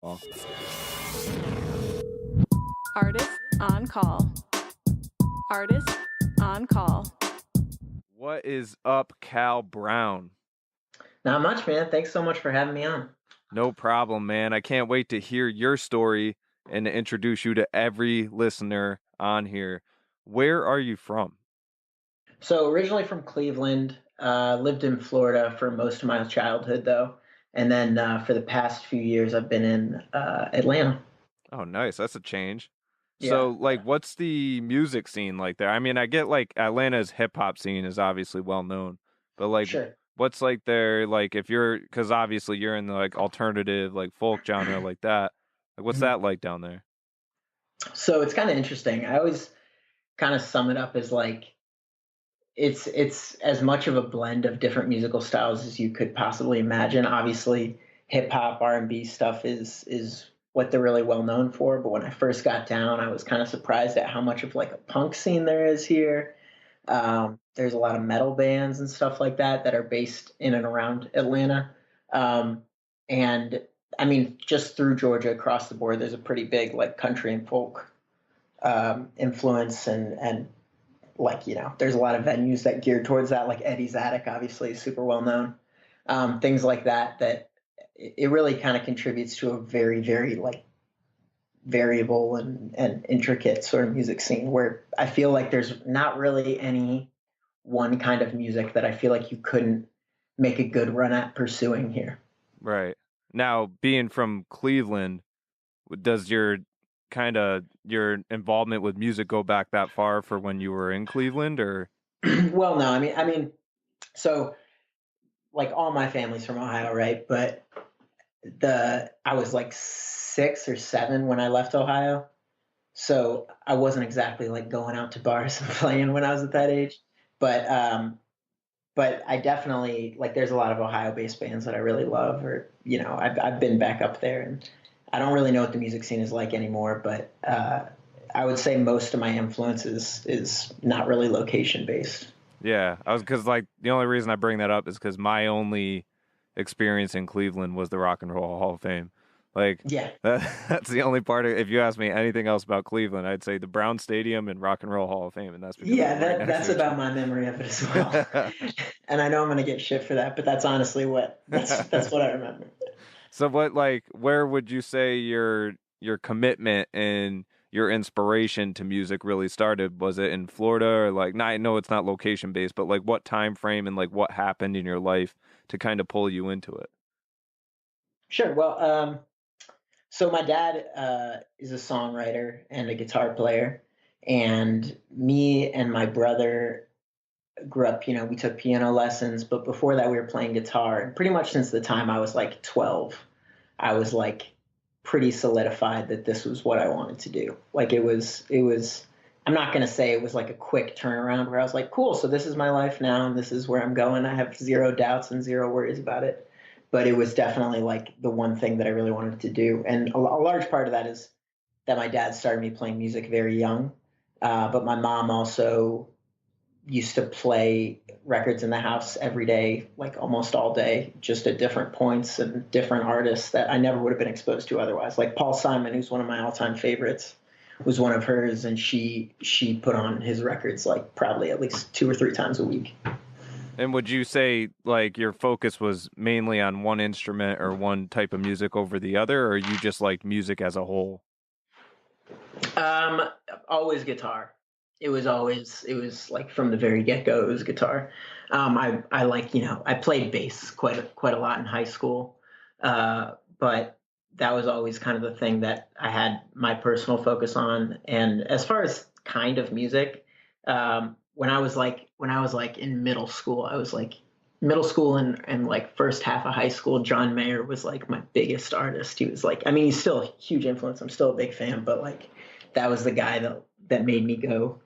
Well, Artist on call. Artist on call. what is up, Cal Brown? Not much, man. Thanks so much for having me on. No problem, man. I can't wait to hear your story and to introduce you to every listener on here. Where are you from? So originally from Cleveland, lived in Florida for most of my childhood, though, and then for the past few years, I've been in Atlanta. Oh, nice. That's a change. So, Yeah. what's the music scene like there? I mean, I get like Atlanta's hip hop scene is obviously well known, but Sure. what's like there? Like, if you're, because obviously you're in the like alternative, like folk genre like that. Like, what's Mhm. that like down there? So it's kind of interesting. I always kind of sum it up as like it's as much of a blend of different musical styles as you could possibly imagine. Obviously, hip hop, R&B stuff is what they're really well known for. But when I first got down, I was kind of surprised at how much of like a punk scene there is here. There's a lot of metal bands and stuff like that that are based in and around Atlanta. And I mean, just through Georgia across the board, there's a pretty big like country and folk influence and like there's a lot of venues that geared towards that, like Eddie's Attic obviously is super well known. Things like that it really kind of contributes to a very very like variable and intricate sort of music scene where I feel like there's not really any one kind of music that I feel like you couldn't make a good run at pursuing here. Right. Now, being from Cleveland, does your involvement with music go back that far for when you were in Cleveland, or? Well, no, I mean, so like all my family's from Ohio, right? But I was like 6 or 7 when I left Ohio, so I wasn't exactly like going out to bars and playing when I was at that age. But but I definitely like. There's a lot of Ohio-based bands that I really love, or I've been back up there, and I don't really know what the music scene is like anymore. But I would say most of my influence is not really location based. Yeah, I was because like the only reason I bring that up is because my only experience in Cleveland was the Rock and Roll Hall of Fame. Like Yeah, that's the only part of. If you ask me anything else about Cleveland, I'd say the Brown Stadium and Rock and Roll Hall of Fame, and that's because yeah, they're right next that's to each about my memory of it as well. other. And I know I'm going to get shit for that, but that's honestly that's what I remember. So where would you say your commitment and your inspiration to music really started? Was it in Florida, or like, I know it's not location based, but like what time frame and like what happened in your life to kind of pull you into it? Sure. Well, so my dad is a songwriter and a guitar player, and me and my brother grew up. We took piano lessons, but before that, we were playing guitar. And pretty much since the time I was like 12, I was like pretty solidified that this was what I wanted to do. Like it was. I'm not going to say it was like a quick turnaround where I was like, cool, so this is my life now, and this is where I'm going. I have zero doubts and zero worries about it. But it was definitely like the one thing that I really wanted to do. And a large part of that is that my dad started me playing music very young. But my mom also used to play records in the house every day, like almost all day, just at different points and different artists that I never would have been exposed to otherwise. Like Paul Simon, who's one of my all-time favorites, was one of hers, and she put on his records like probably at least 2 or 3 times a week. And would you say like your focus was mainly on one instrument or one type of music over the other, or you just like music as a whole? Um, Always guitar. It was like from the very get go, it was guitar. I like I played bass quite a lot in high school, but that was always kind of the thing that I had my personal focus on. And as far as kind of music, when I was like in middle school, I was like middle school and like first half of high school, John Mayer was like my biggest artist. He was like, I mean, he's still a huge influence. I'm still a big fan, but like that was the guy that made me go,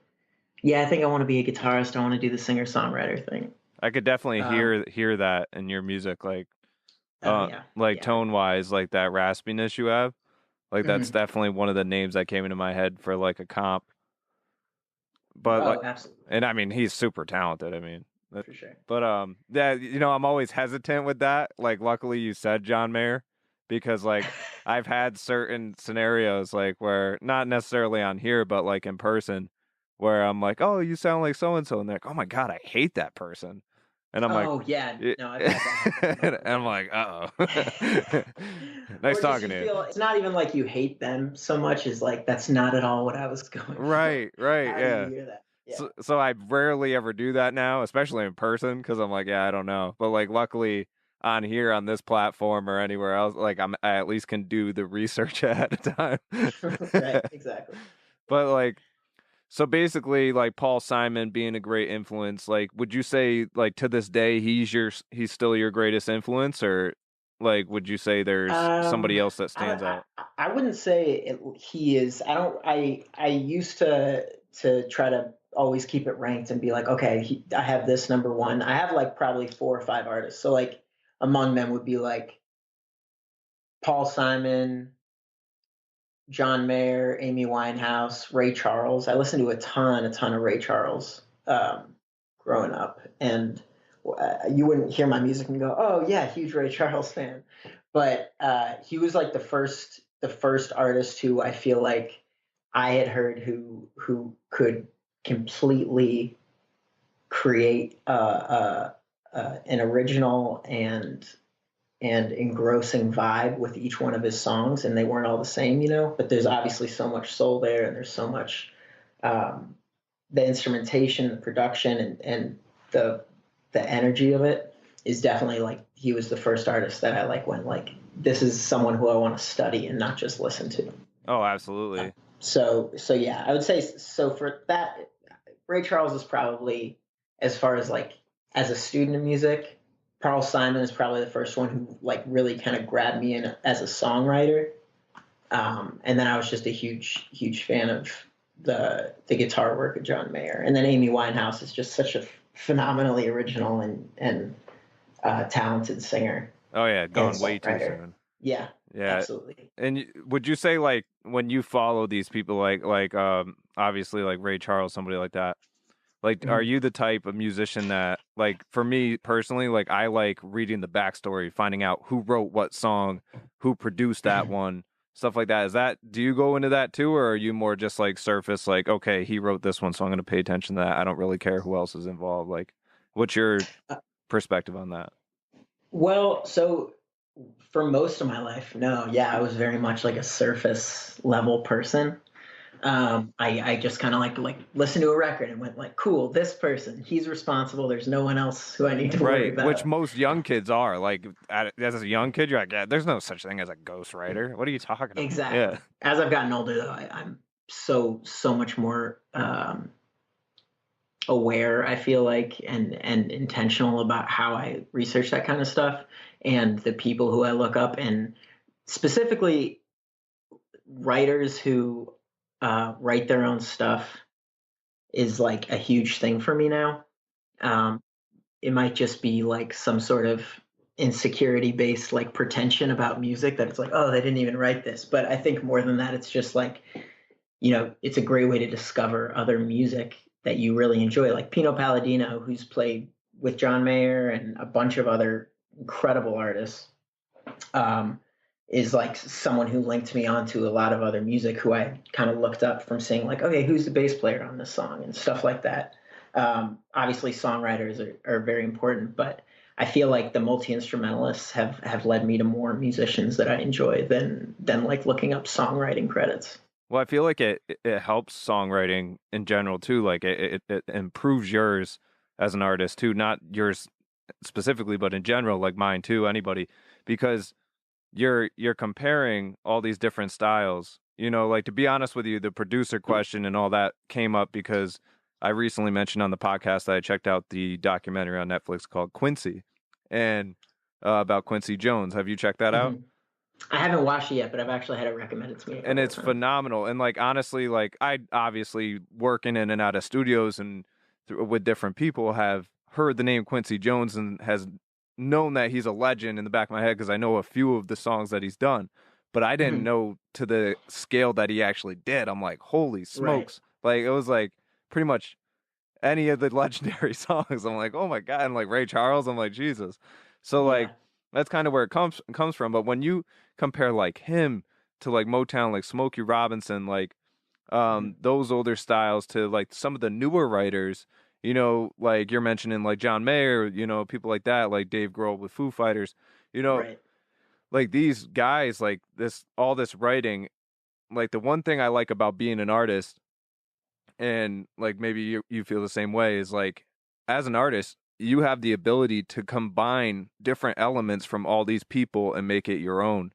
yeah, I think I want to be a guitarist. I want to do the singer songwriter thing. I could definitely Um, hear that in your music, yeah, like yeah. tone wise, like that raspiness you have. Like that's Mhm. definitely one of the names that came into my head for like a comp. But like, Oh, absolutely, and I mean, he's super talented. I mean, for sure. but yeah, I'm always hesitant with that. Like, luckily you said John Mayer, because like I've had certain scenarios like where not necessarily on here, but like in person, where I'm like, "Oh, you sound like so and so," and they're like, "Oh my God, I hate that person," and I'm like, Oh yeah, "Eh," no, I've had that happen a and couple I'm times. like, "Uh-oh." Nice Or just talking you to you. feel it's not even like you hate them so much as like that's not at all what I was going for. Right, right, How do you yeah. hear that? Yeah. So I rarely ever do that now, especially in person, because I'm like, yeah, I don't know. But like, luckily on here on this platform or anywhere else, like I at least can do the research ahead of time. Right, exactly. But like, so basically, like Paul Simon being a great influence, like, would you say like to this day he's still your greatest influence, or like would you say there's somebody Um, else that I don't. stands out? I wouldn't say he is. I don't. I used to try to always keep it ranked and be like, okay, I have this number one. I have like probably 4 or 5 artists. So like among them would be like Paul Simon, John Mayer, Amy Winehouse, Ray Charles. I listened to a ton of Ray Charles growing up, and you wouldn't hear my music and go, "Oh yeah, huge Ray Charles fan." But he was like the first artist who I feel like I had heard who could completely create an original and engrossing vibe with each one of his songs, and they weren't all the same, you know. But there's obviously so much soul there, and there's so much um, the instrumentation, the production, and the the energy of it is definitely like he was the first artist that I like went like this is someone who I want to study and not just listen to. Oh, absolutely. So yeah, I would say so for that. Ray Charles is probably as far as like as a student of music. Paul Simon is probably the first one who like really kind of grabbed me in as a songwriter. And then I was just a huge fan of the guitar work of John Mayer. And then Amy Winehouse is just such a phenomenally original and talented singer Oh yeah, and gone way too songwriter. soon. Yeah, Yeah. absolutely. And would you say like when you follow these people like obviously like Ray Charles, somebody like that, like are Mhm. you the type of musician that like for me personally, like I like reading the backstory, finding out who wrote what song, who produced that one, stuff like that. Is that do you go into that too, or are you more just like surface like, okay, he wrote this one, so I'm gonna pay attention to that. I don't really care who else is involved. Like what's your Uh, perspective on that? well, so for most of my life, no, yeah, I was very much like a surface level person. I just kind of like listened to a record and went like, cool, this person, he's responsible. There's no one else who I need to worry Right, which about. most young kids are. Like, as a young kid, you're like, yeah, there's no such thing as a ghostwriter. What are you talking about? Yeah, Exactly. As I've gotten older, though, I'm so much more aware. I feel like and intentional about how I research that kind of stuff and the people who I look up, and specifically writers who write their own stuff is like a huge thing for me now. Um, it might just be like some sort of insecurity based like pretension about music that it's like, oh, they didn't even write this. But I think more than that, it's just like, you know, it's a great way to discover other music that you really enjoy. Like Pino Palladino, who's played with John Mayer and a bunch of other incredible artists, um, is like someone who linked me onto a lot of other music who I kind of looked up from seeing like, okay, who's the bass player on this song and stuff like that. Obviously, songwriters are very important, but I feel like the multi instrumentalists have led me to more musicians that I enjoy than like looking up songwriting credits. well, I feel like it helps songwriting in general too. Like it improves yours as an artist too, not yours specifically, but in general, like mine too. Anybody, because you're comparing all these different styles. You know, like to be honest with you, the producer question and all that came up because I recently mentioned on the podcast that I checked out the documentary on Netflix called Quincy, and about Quincy Jones. Have you checked that out? Mm-hmm. I haven't watched it yet, but I've actually had it recommended to me a And couple of it's times. phenomenal. And like honestly, like I obviously working in and out of studios and with different people have heard the name Quincy Jones and has known that he's a legend in the back of my head because I know a few of the songs that he's done, but I didn't Mhm. know to the scale that he actually did. I'm like, holy Right. smokes! Like it was like pretty much any of the legendary songs. I'm like, oh my God, and like Ray Charles, I'm like, Jesus. So like Yeah. that's kind of where it comes from. But when you compare like him to like Motown, like Smokey Robinson, like those older styles to like some of the newer writers, you know, like you're mentioning like John Mayer, you know, people like that, like Dave Grohl with Foo Fighters, you know, Right. like these guys, like all this writing, like the one thing I like about being an artist, and like maybe you feel the same way, is like as an artist, you have the ability to combine different elements from all these people and make it your own,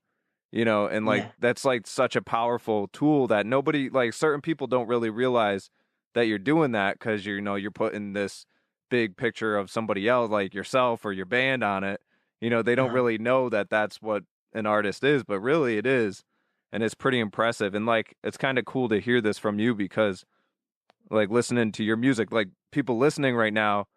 you know, and like Yeah. that's like such a powerful tool that nobody, like certain people don't really realize that you're doing that, because you know you're putting this big picture of somebody else, like yourself or your band, on it. You know, they don't Uh-huh. really know that that's what an artist is, but really it is, and it's pretty impressive. And like it's kind of cool to hear this from you, because like listening to your music, like people listening right now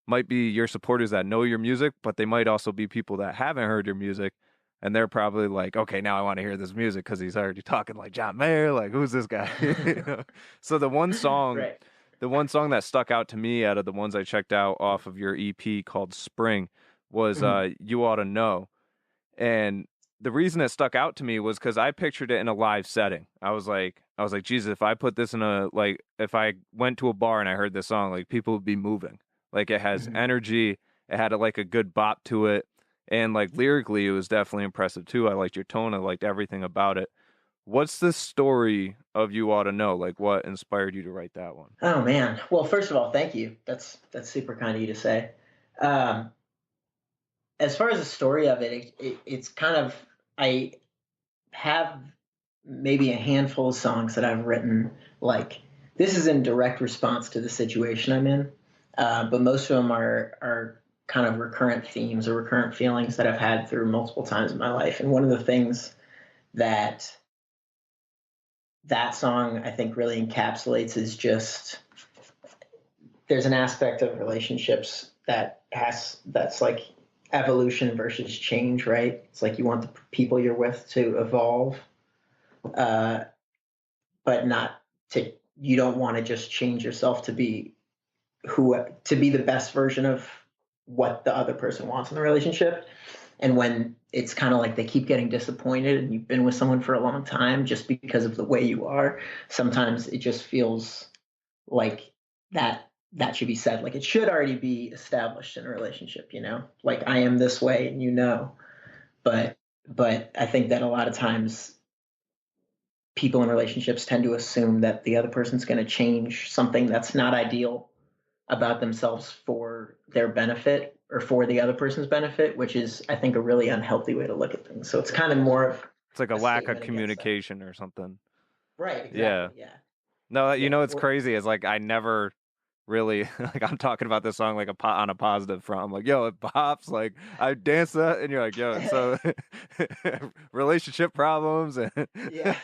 might be your supporters that know your music, but they might also be people that haven't heard your music, and they're probably like, okay, now I want to hear this music because he's already talking like John Mayer, like who's this guy? You know? So the one song, Right. the one song that stuck out to me out of the ones I checked out off of your EP called Spring was You Ought to Know. And the reason it stuck out to me was because I pictured it in a live setting. I was like, Jesus, if I put this in a, like, if I went to a bar and I heard this song, like people would be moving. Like it has energy. It had like a good bop to it. And like lyrically, it was definitely impressive too. I liked your tone. I liked everything about it. What's the story of You Ought to Know? Like what inspired you to write that one? Oh man. Well, first of all, thank you. That's super kind of you to say. As far as the story of it's kind of, I have maybe a handful of songs that I've written. Like this is in direct response to the situation I'm in, but most of them are kind of recurrent themes or recurrent feelings that I've had through multiple times in my life. And one of the things that song I think really encapsulates is just, there's an aspect of relationships that's like evolution versus change, right? It's like you want the people you're with to evolve, but not to, you don't want to just change yourself to be the best version of what the other person wants in the relationship. And when it's kind of like they keep getting disappointed and you've been with someone for a long time just because of the way you are, sometimes it just feels like that should be said. Like it should already be established in a relationship, you know, like I am this way and you know, but I think that a lot of times people in relationships tend to assume that the other person's going to change something that's not ideal about themselves for their benefit or for the other person's benefit, which is, I think, a really unhealthy way to look at things. So it's kind of more of, It's like a lack of statement against that. communication or something. Right. Exactly. Yeah. Yeah. No, you Yeah. know, it's crazy. It's like I never really, like I'm talking about this song like on a positive front. I'm like, yo, it pops. Like I dance that, and you're like, yo, so relationship problems, and Yeah.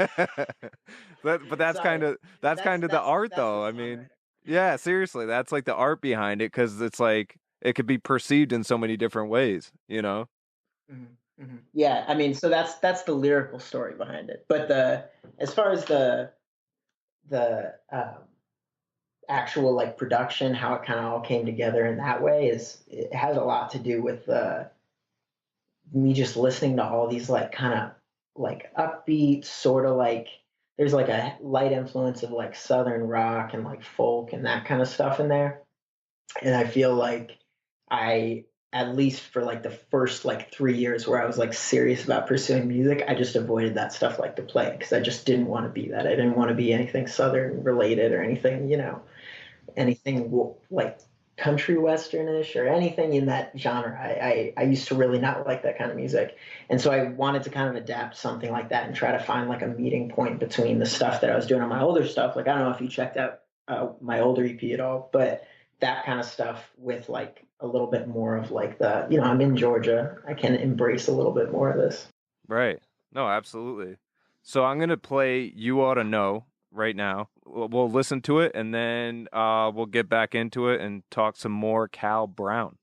but that's Sorry. kind of the art, that's though. the I mean, songwriter. yeah, seriously, that's like the art behind it, because it's like it could be perceived in so many different ways, you know? Mm-hmm. Mm-hmm. Yeah, I mean, so that's the lyrical story behind it. But as far as the actual like production, how it kind of all came together in that way, it has a lot to do with me just listening to all these like kind of like upbeat, sort of like there's like a light influence of like southern rock and like folk and that kind of stuff in there. And I feel like I, at least for like the first like 3 years where I was like serious about pursuing music, I just avoided that stuff like the plague, because I just didn't want to be that. I didn't want to be anything Southern related or anything, you know, anything like country westernish or anything in that genre. I used to really not like that kind of music. And so I wanted to kind of adapt something like that and try to find like a meeting point between the stuff that I was doing on my older stuff. Like, I don't know if you checked out my older EP at all, but that kind of stuff with like a little bit more of like the, you know, I'm in Georgia, I can embrace a little bit more of this. Right. No, absolutely. So I'm going to play You Ought to Know right now. We'll listen to it, and then we'll get back into it and talk some more Cal Brown.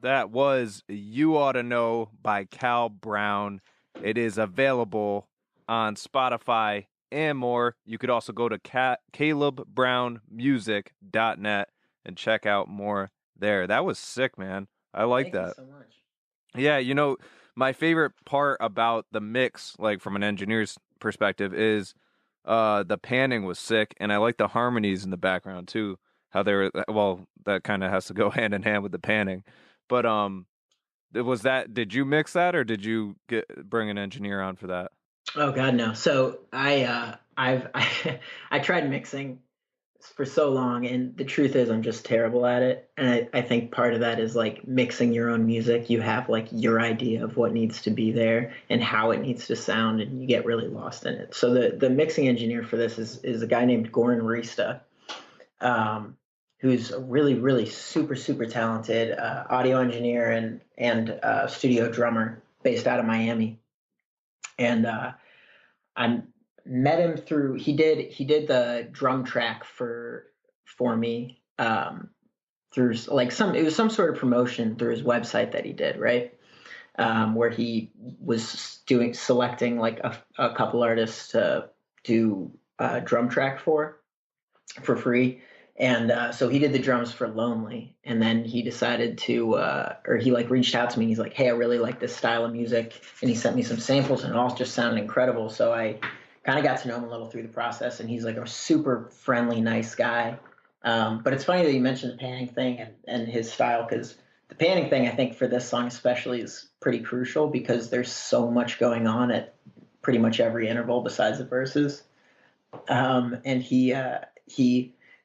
That was You Oughta Know by Cal Brown. It is available on Spotify and more. You could also go to CalebBrownMusic.net and check out more there. That was sick, man. I like that. Thank you so much. Yeah, my favorite part about the mix, like from an engineer's perspective, is the panning was sick, and I like the harmonies in the background too. How they were, well, that kind of has to go hand in hand with the panning. But did you mix that, or did you bring an engineer on for that? Oh God, no. So I've I tried mixing for so long, and the truth is I'm just terrible at it. And I think part of that is like mixing your own music. You have like your idea of what needs to be there and how it needs to sound, and you get really lost in it. So the mixing engineer for this is a guy named Goran Rista, who's a really, really super talented audio engineer and studio drummer based out of Miami. And I met him through he did the drum track for me through like it was some sort of promotion through his website that he did, right? Where he was selecting like a couple artists to do a drum track for free. And so he did the drums for Lonely, and then he decided to, or he like reached out to me. And he's like, "Hey, I really like this style of music," and he sent me some samples, and it all just sounded incredible. So I kind of got to know him a little through the process, and he's like a super friendly, nice guy. But it's funny that you mentioned the panning thing and his style, because the panning thing, I think for this song especially, is pretty crucial because there's so much going on at pretty much every interval besides the verses. And he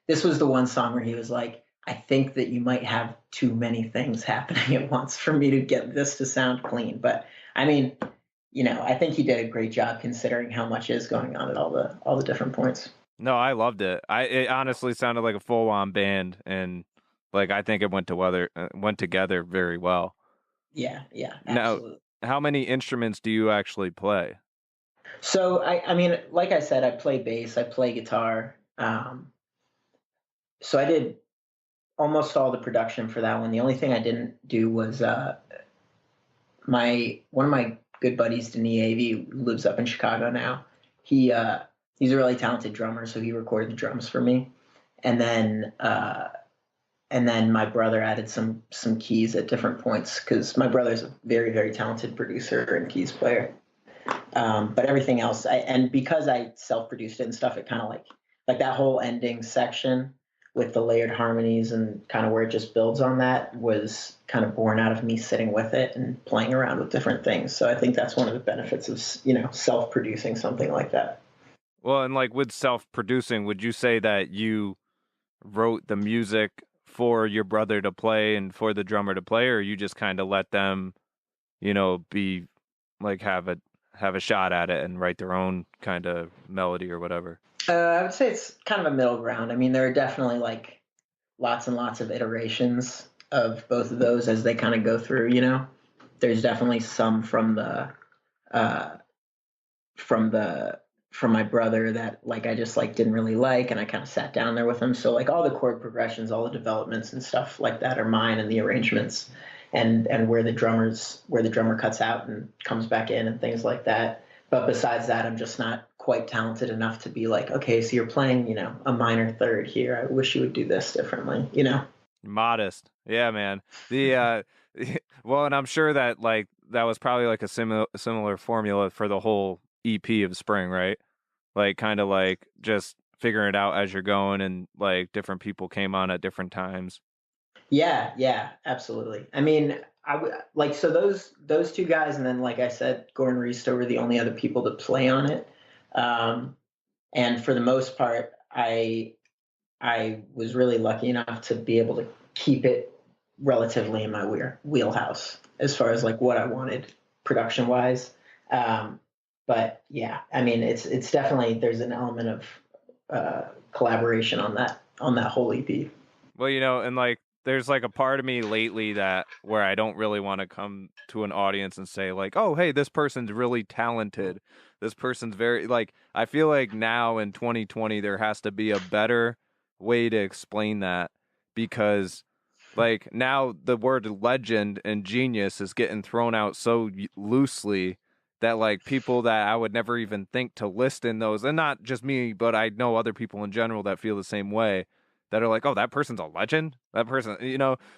this was the one song where he was like, "I think that you might have too many things happening at once for me to get this to sound clean." But I mean, I think he did a great job considering how much is going on at all the different points. No, I loved it. It honestly sounded like a full-on band, and like I think it went together very well. Yeah, Now, absolutely. how many instruments do you actually play? So I mean, like I said, I play bass, I play guitar. So I did almost all the production for that one. The only thing I didn't do was one of my good buddies, Denis Avey, who lives up in Chicago now. He's a really talented drummer, so he recorded the drums for me. And then my brother added some keys at different points, because my brother's a very, very talented producer and keys player. But everything else, and because I self-produced it and stuff, it kind of like that whole ending section with the layered harmonies and kind of where it just builds on that was kind of born out of me sitting with it and playing around with different things. So I think that's one of the benefits of, self-producing something like that. Well, and like with self-producing, would you say that you wrote the music for your brother to play and for the drummer to play, or you just kind of let them, be like have a shot at it and write their own kind of melody or whatever? I would say it's kind of a middle ground. I mean, there are definitely like lots and lots of iterations of both of those as they kind of go through. There's definitely some from my brother that like I just like didn't really like, and I kind of sat down there with him. So like all the chord progressions, all the developments and stuff like that are mine, and the arrangements and where the drummer cuts out and comes back in and things like that. But besides that, I'm just not quite talented enough to be like, okay, so you're playing, a minor third here. I wish you would do this differently, Modest. Yeah, man. The well, and I'm sure that like that was probably like a similar formula for the whole EP of Spring, right? Like kind of like just figuring it out as you're going, and like different people came on at different times. Yeah, absolutely. I mean, so those two guys, and then like I said, Gordon Risto were the only other people to play on it. And for the most part, I was really lucky enough to be able to keep it relatively in my wheelhouse as far as like what I wanted production wise. But yeah, I mean, it's definitely, there's an element of collaboration on that whole EP. Well, and like there's like a part of me lately that where I don't really want to come to an audience and say like, "Oh, hey, this person's really talented. This person's very," like I feel like now in 2020 there has to be a better way to explain that, because like now the word legend and genius is getting thrown out so loosely that like people that I would never even think to list in those, and not just me, but I know other people in general that feel the same way, that are like, oh, that person's a legend. That person,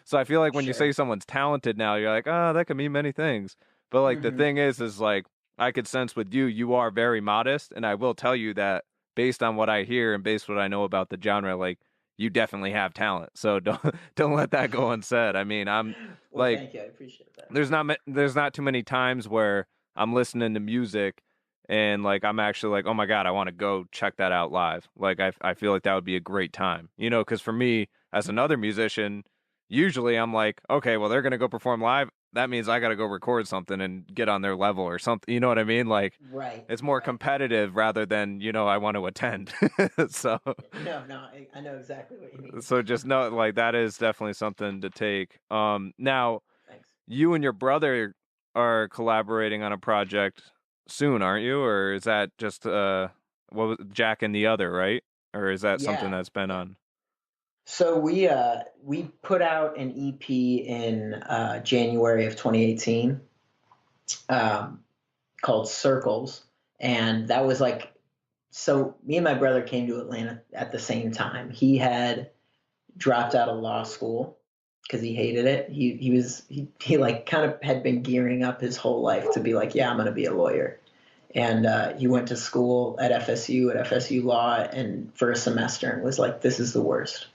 So I feel like when you say Sure. someone's talented now, you're like, oh, that could mean many things. But like the Hmm. thing is like I could sense with you, you are very modest, and I will tell you that based on what I hear and based on what I know about the genre, like you definitely have talent. So don't let that go unsaid. I mean, I'm Well, like thank you. I appreciate that. there's not too many times where I'm listening to music and like I'm actually like, oh my god, I want to go check that out live. Like I feel like that would be a great time, because for me as another musician, usually I'm like, okay, well they're gonna go perform live. That means I got to go record something and get on their level or something. You know what I mean? Like Right, it's more right. competitive rather than I want to attend. so No, I know exactly what you mean. so just know like that is definitely something to take. Now Thanks. you and your brother are collaborating on a project soon, aren't you? Or is that just what was Jack and the Other, right? Or is that something Yeah, that's been yeah. on? So we put out an EP in January of 2018, um, called Circles, and that was like, so me and my brother came to Atlanta at the same time. He had dropped out of law school because he hated it. He like kind of had been gearing up his whole life to be like, yeah, I'm going to be a lawyer. And he went to school at FSU Law, and for a semester, and was like, this is the worst.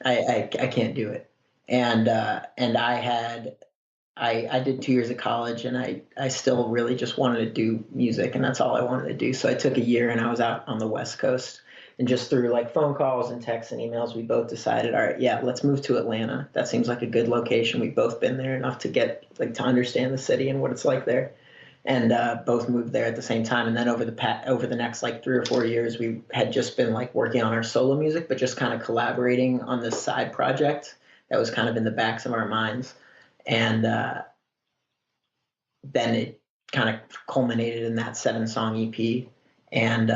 I can't do it. And I did 2 years of college, and I still really just wanted to do music, and that's all I wanted to do. So I took a year, and I was out on the West Coast, and just through like phone calls and texts and emails, we both decided, all right, yeah, let's move to Atlanta. That seems like a good location. We've both been there enough to get like to understand the city and what it's like there, and both moved there at the same time. And then over the next like 3 or 4 years, we had just been like working on our solo music, but just kind of collaborating on this side project that was kind of in the backs of our minds. And then it kind of culminated in that 7 song EP. And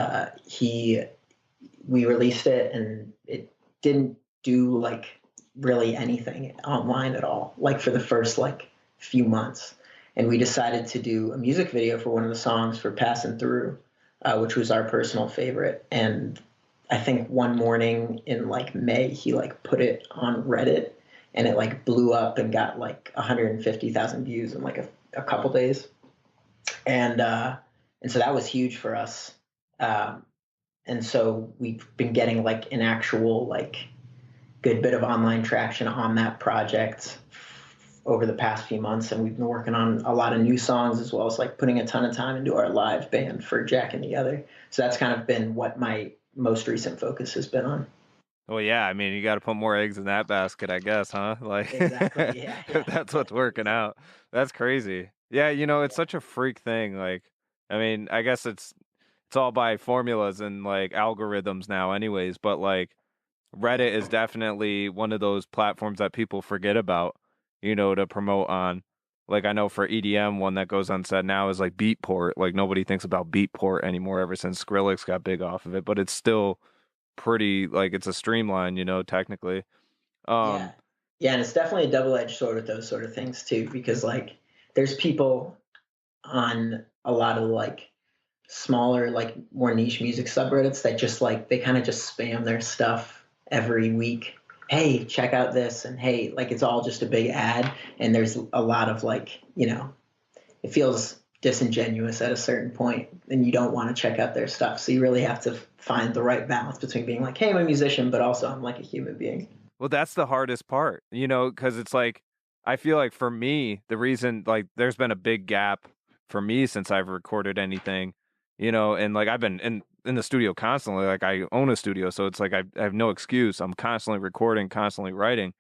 we released it, and it didn't do like really anything online at all, like for the first like few months. And we decided to do a music video for one of the songs for Passing Through, which was our personal favorite. And I think one morning in like May, he like put it on Reddit, and it like blew up and got like 150,000 views in like a couple days. And so that was huge for us. Um, and so we've been getting like an actual like good bit of online traction on that project over the past few months, and we've been working on a lot of new songs, as well as like putting a ton of time into our live band for Jack and the Other. So that's kind of been what my most recent focus has been on. Well, yeah, I mean, you got to put more eggs in that basket, I guess, huh? Like, Exactly. Yeah. if Yeah. that's what's working Exactly. out. That's crazy. Yeah, it's Yeah. such a freak thing. Like, I mean, I guess it's all by formulas and like algorithms now, anyways. But like, Reddit is definitely one of those platforms that people forget about, to promote on. Like, I know for EDM, one that goes unsaid now is like Beatport. Like, nobody thinks about Beatport anymore ever since Skrillex got big off of it, but it's still pretty like it's a streamline, technically. Yeah. Um, Yeah. And it's definitely a double-edged sword with those sort of things too, because like there's people on a lot of like smaller, like more niche music subreddits that just like they kind of just spam their stuff every week. Hey, check out this, and hey, like it's all just a big ad, and there's a lot of like, it feels disingenuous at a certain point, and you don't want to check out their stuff. So you really have to find the right balance between being like, hey, I'm a musician, but also I'm like a human being. well, that's the hardest part, because it's like I feel like for me, the reason like there's been a big gap for me since I've recorded anything, and like I've been in the studio constantly. Like I own a studio, so it's like I have no excuse. I'm constantly recording, constantly writing.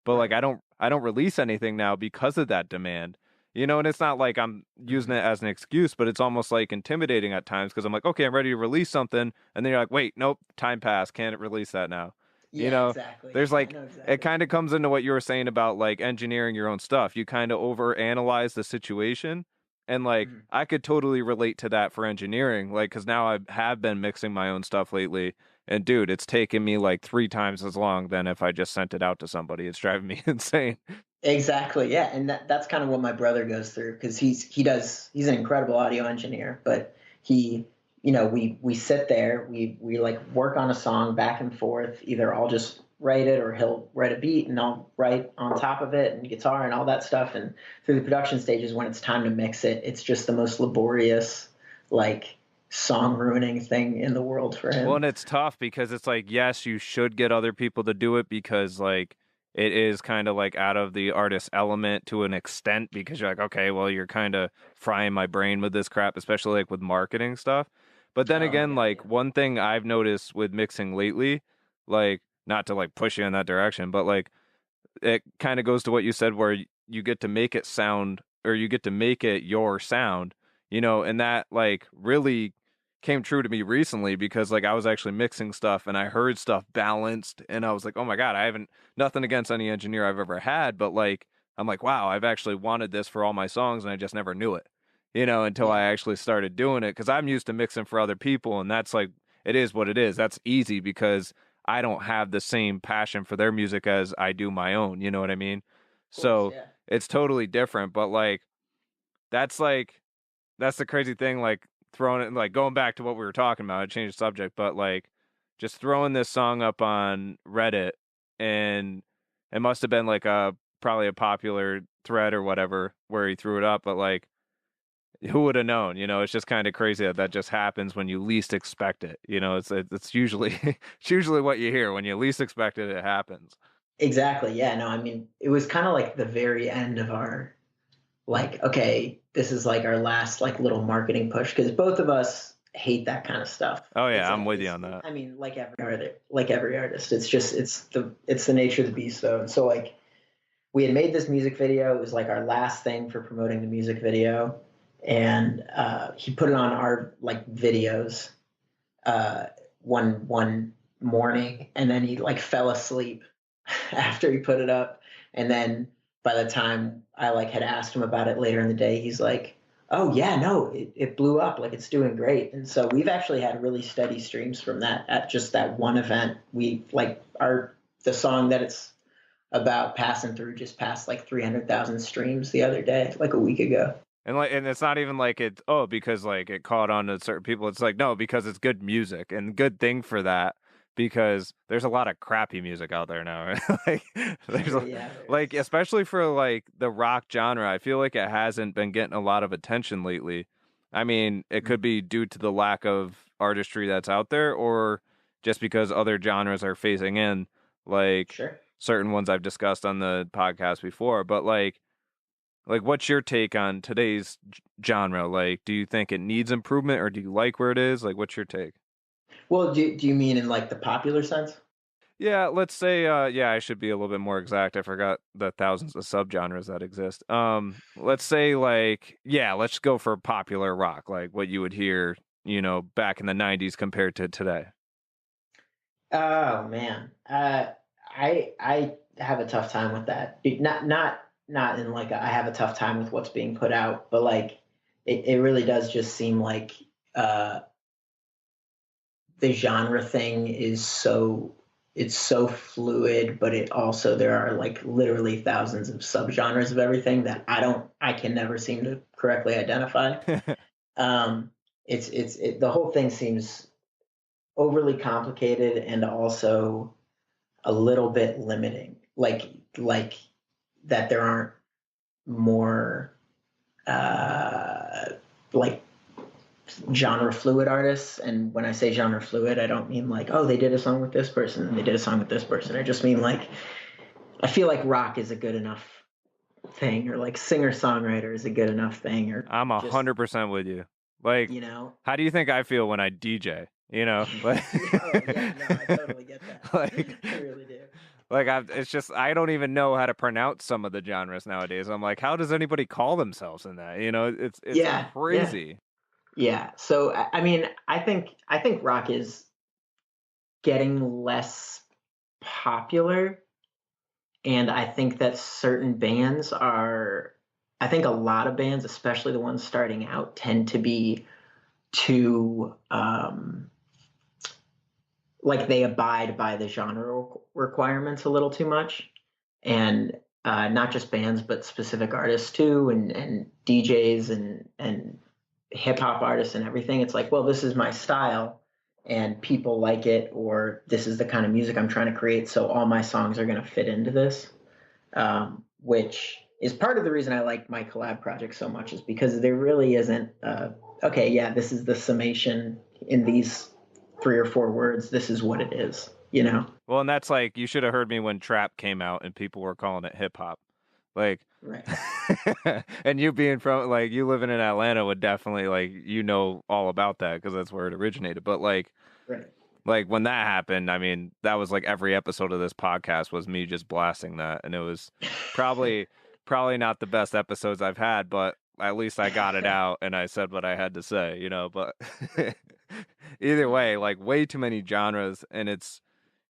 But like Right. I don't release anything now because of that demand. And it's not like I'm using Mhm. it as an excuse, but it's almost like intimidating at times because I'm like, okay, I'm ready to release something, and then you're like, wait, nope, time passed, can't release that now. You Yeah, know, exactly. there's I like know it exactly. kind of comes into what you were saying about like engineering your own stuff. You kind of over analyze the situation, and like Mhm. I could totally relate to that for engineering, like because now I have been mixing my own stuff lately, And dude, it's taken me like 3 times as long than if I just sent it out to somebody. It's driving me insane. Exactly. Yeah. And that's kind of what my brother goes through, because he's an incredible audio engineer, but he, we sit there, we like work on a song back and forth. Either I'll just write it or he'll write a beat and I'll write on top of it and guitar and all that stuff. And through the production stages, when it's time to mix it, it's just the most laborious, like, song ruining thing in the world for him. Well, and it's tough because it's like, yes, you should get other people to do it because like it is kind of like out of the artist element to an extent, because you're like, okay, well, you're kind of frying my brain with this crap, especially like with marketing stuff. But then again, like one thing I've noticed with mixing lately, like not to like push you in that direction, but like it kind of goes to what you said where you get to make it sound, or you get to make it your sound, and that like really came true to me recently, because like I was actually mixing stuff and I heard stuff balanced and I was like, oh my God, I haven't, nothing against any engineer I've ever had, but like, I'm like, wow, I've actually wanted this for all my songs and I just never knew it, until I actually started doing it. Cause I'm used to mixing for other people, and that's like, it is what it is. That's easy because I don't have the same passion for their music as I do my own. You know what I mean? So it's totally different, but like, that's the crazy thing. Like, throwing it, like going back to what we were talking about, I changed the subject, but like just throwing this song up on Reddit, and it must have been like probably a popular thread or whatever where he threw it up, but like who would have known? It's just kind of crazy that just happens when you least expect it. It's usually it's usually what you hear when you least expect it. It happens. Exactly. Yeah. No, I mean, it was kind of like the very end of our, like, okay, this is like our last like little marketing push, because both of us hate that kind of stuff. Oh yeah, I'm with you on that. I mean, like every artist, it's just it's the nature of the beast though. And so like we had made this music video. It was like our last thing for promoting the music video, and he put it on our like videos one morning, and then he like fell asleep after he put it up, and then by the time I like had asked him about it later in the day, he's like, oh yeah, no, it blew up, like it's doing great. And so we've actually had really steady streams from that at just that one event. We like the song that it's about passing through just passed like 300,000 streams the other day, like a week ago. And it's not even like because like it caught on to certain people. It's like, no, because it's good music, and good thing for that, because there's a lot of crappy music out there now. Like like especially for like the rock genre, I feel like it hasn't been getting a lot of attention lately. I mean, it could be due to the lack of artistry that's out there, or just because other genres are phasing in, like certain ones I've discussed on the podcast before. But like what's your take on today's genre? Like, do you think it needs improvement, or do you like where it is? Like, what's your take? Well, do you mean in like the popular sense? Yeah, let's say, I should be a little bit more exact. I forgot the thousands of subgenres that exist. Let's say like, let's go for popular rock, like what you would hear, back in the 90s compared to today. Oh man. I have a tough time with that. Not in like I have a tough time with what's being put out, but like it really does just seem like the genre thing is so fluid, but it also, there are like literally thousands of subgenres of everything that I can never seem to correctly identify. The whole thing seems overly complicated and also a little bit limiting. Like that there aren't more like genre fluid artists. And when I say genre fluid, I don't mean like, oh, they did a song with this person and they did a song with this person. I just mean like, I feel like rock is a good enough thing, or like singer-songwriter is a good enough thing. Or I'm 100% with you. Like, how do you think I feel when I DJ? Like, I totally get that. Like, I really do. Like, it's just, I don't even know how to pronounce some of the genres nowadays. I'm like, how does anybody call themselves in that? It's crazy. Yeah. So, I mean, I think rock is getting less popular. And I think that certain bands I think a lot of bands, especially the ones starting out, tend to be too, like they abide by the genre requirements a little too much, and not just bands but specific artists too, and DJs and hip hop artists and everything. It's like, well, this is my style and people like it, or this is the kind of music I'm trying to create, so all my songs are going to fit into this, which is part of the reason I like my collab project so much, is because there really isn't okay, yeah, this is the summation in these 3 or 4 words, this is what it is, you know? Well, and that's like, you should have heard me when trap came out and people were calling it hip hop. Like, Right. and you being from, like, you living in Atlanta would definitely, like, you know all about that because that's where it originated. But like, Right. like when that happened, I mean, that was like every episode of this podcast was me just blasting that, and it was probably not the best episodes I've had, but at least I got it out and I said what I had to say, you know. But either way, like, way too many genres, and it's,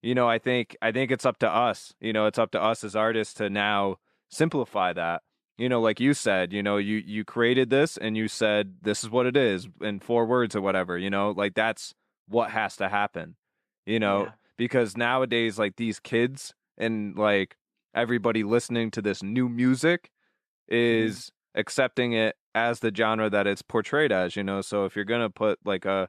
you know, I think it's up to us, you know, it's up to us as artists to now simplify that. You know, like you said, you know, you created this and you said this is what it is in 4 words or whatever, you know, like that's what has to happen, you know, Yeah. because nowadays, like, these kids and like everybody listening to this new music is accepting it as the genre that it's portrayed as, you know. So if you're gonna put like a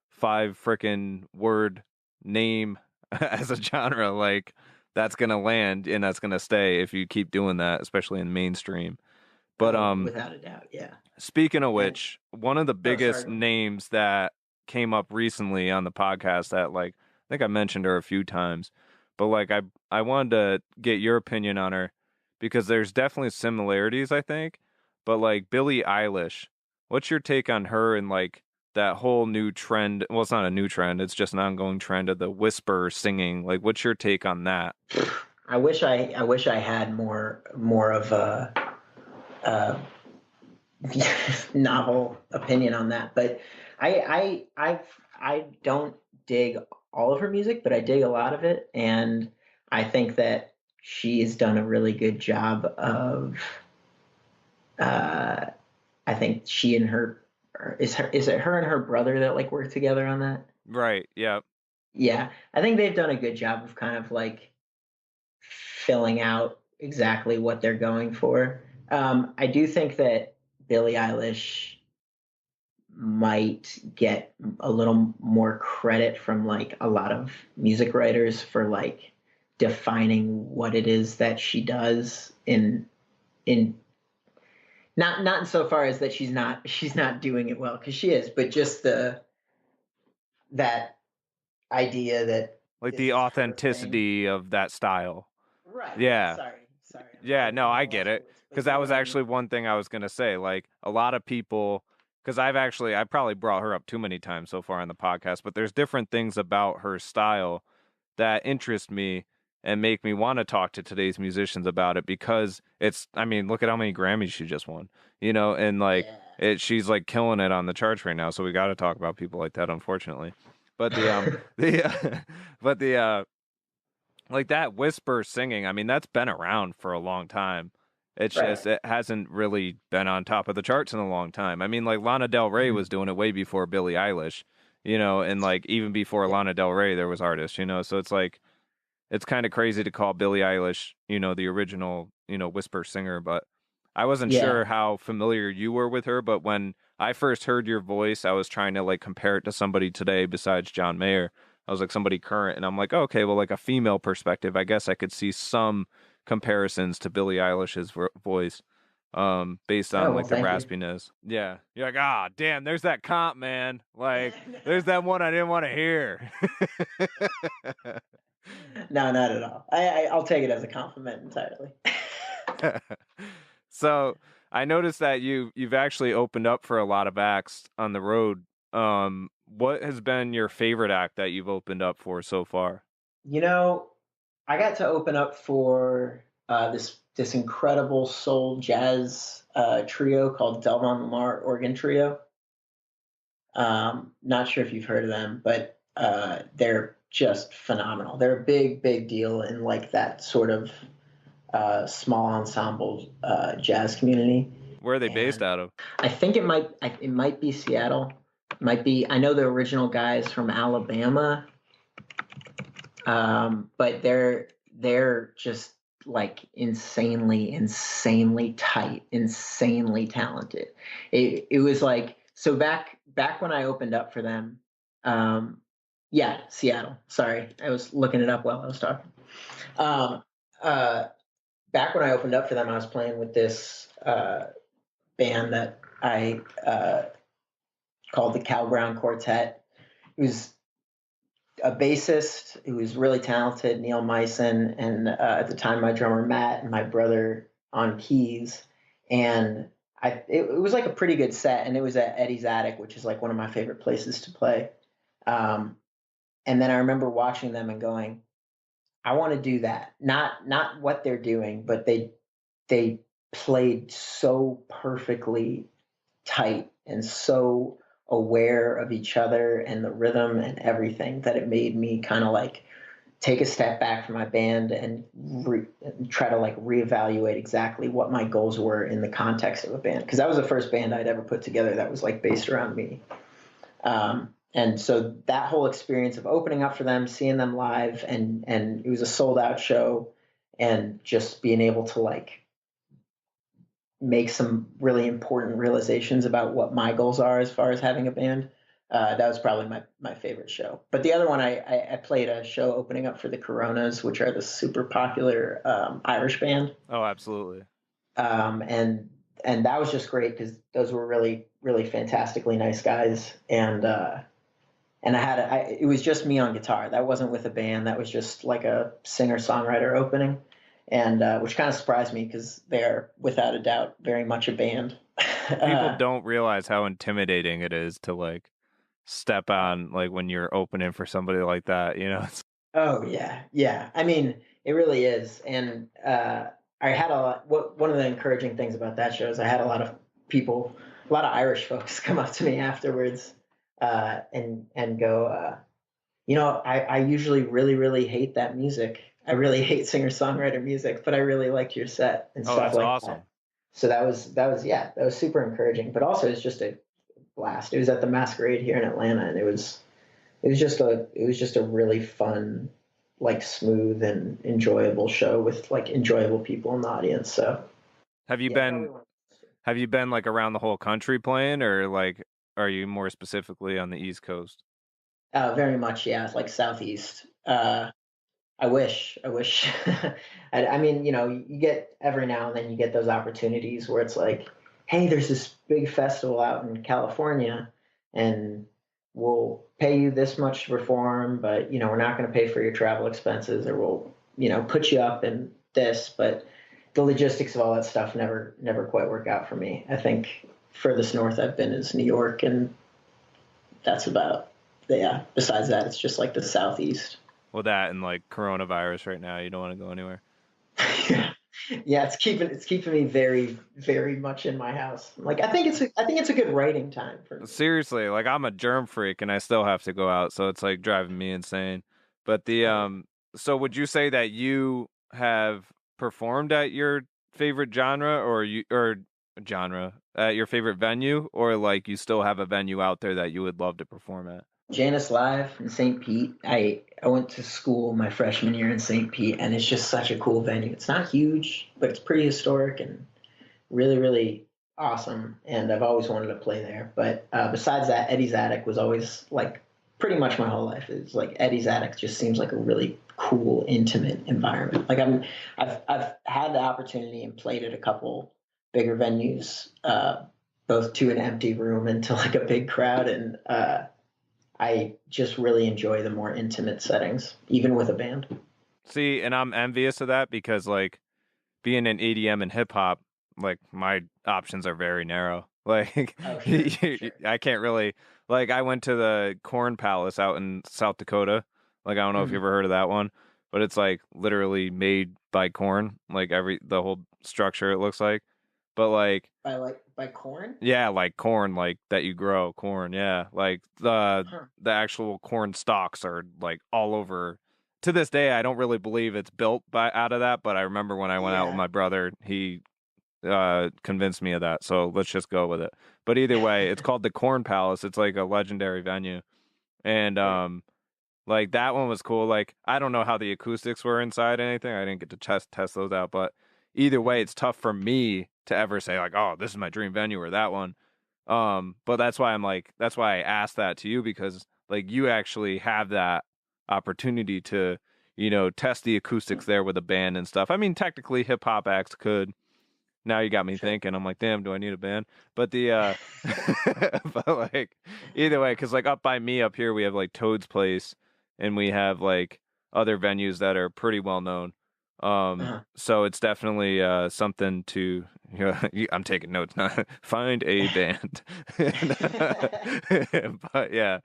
5 frickin' word name as a genre, like, that's gonna land and that's gonna stay if you keep doing that, especially in mainstream. But Without a doubt, yeah. speaking of And- which, one of the biggest sorry. names that came up recently on the podcast that, like, I think I mentioned her a few times, but like I wanted to get your opinion on her because there's definitely similarities, I think. But like Billie Eilish, what's your take on her and like that whole new trend? Well, it's not a new trend; it's just an ongoing trend of the whisper singing. Like, what's your take on that? I wish I had more of a novel opinion on that, but I don't dig all of her music, but I dig a lot of it, and I think that she's done a really good job of. I think she and her is it her and her brother that like work together on that? Right. Yeah. Yeah, I think they've done a good job of kind of like filling out exactly what they're going for. I do think that Billie Eilish might get a little more credit from like a lot of music writers for like defining what it is that she does in not insofar as that she's not doing it well, because she is, but just that idea that Like this the is her thing. authenticity of that style. Right. Yeah. Sorry. Yeah, no, I get it. Because that was actually one. one thing I was going to say. Like, a lot of people, because I probably brought her up too many times so far on the podcast, but there's different things about her style that interest me and make me want to talk to today's musicians about it, because I mean, look at how many Grammys she just won, you know, and like, she's like killing it on the charts right now. So we got to talk about people like that, unfortunately. But like that whisper singing, I mean, that's been around for a long time. It's Right. just, it hasn't really been on top of the charts in a long time. I mean, like Lana Del Rey was doing it way before Billie Eilish, you know, and like even before Lana Del Rey, there was artists, you know, so it's like, it's kind of crazy to call Billie Eilish, you know, the original, you know, whisper singer, but I wasn't sure how familiar you were with her, but when I first heard your voice, I was trying to like compare it to somebody today besides John Mayer. I was like somebody current, and I'm like, oh, okay, well, like a female perspective, I guess I could see some comparisons to Billie Eilish's voice, based on like the raspiness. Yeah, you're like, ah, damn, there's that comp, man. Like, there's that one I didn't want to hear. No, not at all. I'll take it as a compliment entirely. So I noticed that you've actually opened up for a lot of acts on the road. What has been your favorite act that you've opened up for so far? You know, I got to open up for this incredible soul jazz trio called Delvon Lamar Organ Trio. Not sure if you've heard of them, but they're just phenomenal. They're a big deal in like that sort of small ensemble jazz community. Where are they based out of? I think it might be Seattle. Might be. I know the original guys from Alabama. But they're just like insanely tight, insanely talented. It was like, so back when I opened up for them, yeah, Seattle. Sorry, I was looking it up while I was talking. Um, uh, Back when I opened up for them, I was playing with this band that I called the Cal Brown Quartet. It was a bassist who was really talented, Neil Myson, and at the time my drummer Matt and my brother on keys. And it was like a pretty good set, and it was at Eddie's Attic, which is like one of my favorite places to play. And then I remember watching them and going, I want to do that. Not what they're doing, but they played so perfectly tight and so aware of each other and the rhythm and everything that it made me kind of like take a step back from my band and try to like reevaluate exactly what my goals were in the context of a band, because that was the first band I'd ever put together that was like based around me. And so that whole experience of opening up for them, seeing them live, and it was a sold out show, and just being able to like make some really important realizations about what my goals are as far as having a band. That was probably my favorite show. But the other one, I played a show opening up for the Coronas, which are the super popular Irish band. Oh, absolutely. And that was just great because those were really, really fantastically nice guys. And it was just me on guitar. That wasn't with a band. That was just like a singer-songwriter opening. And which kind of surprised me because they're without a doubt very much a band. People don't realize how intimidating it is to like step on like when you're opening for somebody like that, you know? Oh yeah. I mean, it really is. And I had one of the encouraging things about that show is I had a lot of Irish folks come up to me afterwards and go, I usually really, really hate that music. I really hate singer-songwriter music, but I really liked your set and stuff like awesome. that. So that was super encouraging. But also, it's just a blast. It was at the Masquerade here in Atlanta, and it was just a really fun, like smooth and enjoyable show with like enjoyable people in the audience. So have you been like around the whole country playing, or like are you more specifically on the East Coast? Very much, yeah, like Southeast. I wish. I mean, you get every now and then you get those opportunities where it's like, hey, there's this big festival out in California, and we'll pay you this much to perform, but we're not going to pay for your travel expenses, or we'll put you up in this. But the logistics of all that stuff never quite work out for me. I think furthest north I've been is New York, and that's about. Yeah. Besides that, it's just like the Southeast. Well, that and like coronavirus right now, you don't want to go anywhere. Yeah, it's keeping me very, very much in my house. Like, I think it's a good writing time for me. Seriously, like I'm a germ freak and I still have to go out, so it's like driving me insane. But so would you say that you have performed at your favorite genre or at your favorite venue, or like you still have a venue out there that you would love to perform at? Janus Live in St. Pete. I went to school my freshman year in St. Pete, and it's just such a cool venue. It's not huge, but it's pretty historic and really, really awesome. And I've always wanted to play there. But besides that, Eddie's Attic was always like pretty much my whole life. It's like Eddie's Attic just seems like a really cool, intimate environment. Like I've had the opportunity and played at a couple bigger venues, both to an empty room and to like a big crowd, and I just really enjoy the more intimate settings, even with a band. See, and I'm envious of that because, like, being in EDM and hip hop, like, my options are very narrow. Like, Sure. I can't really, like, I went to the Corn Palace out in South Dakota. Like, I don't know if you ever heard of that one, but it's like literally made by corn, like the whole structure it looks like. But like by corn? Yeah, like corn, like that you grow corn. Yeah, like the actual corn stalks are like all over. To this day, I don't really believe it's built out of that, but I remember when I went out with my brother, he convinced me of that. So let's just go with it. But either way, it's called the Corn Palace. It's like a legendary venue, and Like that one was cool. Like I don't know how the acoustics were inside or anything. I didn't get to test those out, but either way, it's tough for me to ever say like, oh, this is my dream venue or that one. But that's why that's why I asked that to you, because like you actually have that opportunity to, test the acoustics there with a band and stuff. I mean, technically hip hop acts could. Now you got me thinking. I'm like, damn, do I need a band? But but like either way, because like up by me up here, we have like Toad's Place, and we have like other venues that are pretty well known. So it's definitely something to, I'm taking notes now. Find a band. But yeah,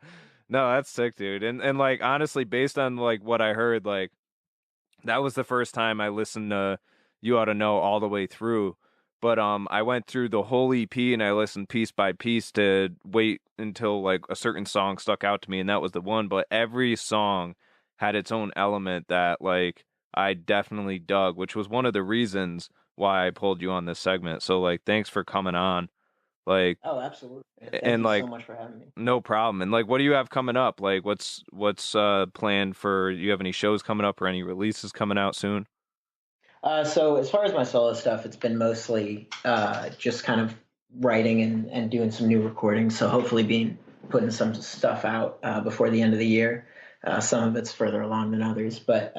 no, that's sick, dude. And like honestly, based on like what I heard, like that was the first time I listened to You Ought to Know all the way through. But I went through the whole EP and I listened piece by piece to wait until like a certain song stuck out to me, and that was the one. But every song had its own element that like I definitely dug, which was one of the reasons why I pulled you on this segment. So like thanks for coming on. Like Oh, absolutely. Thank and you so like much for having me. no problem. And like what do you have coming up? Like what's planned for, you have any shows coming up or any releases coming out soon? So as far as my solo stuff, it's been mostly just kind of writing and doing some new recordings. So hopefully putting some stuff out before the end of the year. Some of it's further along than others, but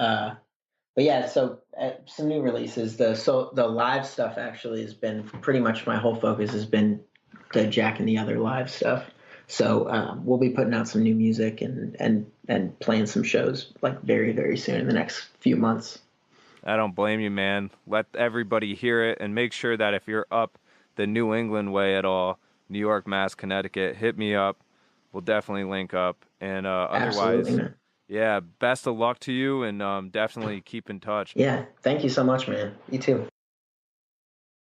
yeah. So some new releases. The live stuff actually has been pretty much my whole focus has been the Jack and the Other live stuff. So we'll be putting out some new music and playing some shows like very, very soon in the next few months. I don't blame you, man. Let everybody hear it, and make sure that if you're up the New England way at all, New York, Mass, Connecticut, hit me up. We'll definitely link up. And Absolutely, otherwise, man. yeah, best of luck to you, and definitely keep in touch. Yeah. Thank you so much, man. You too.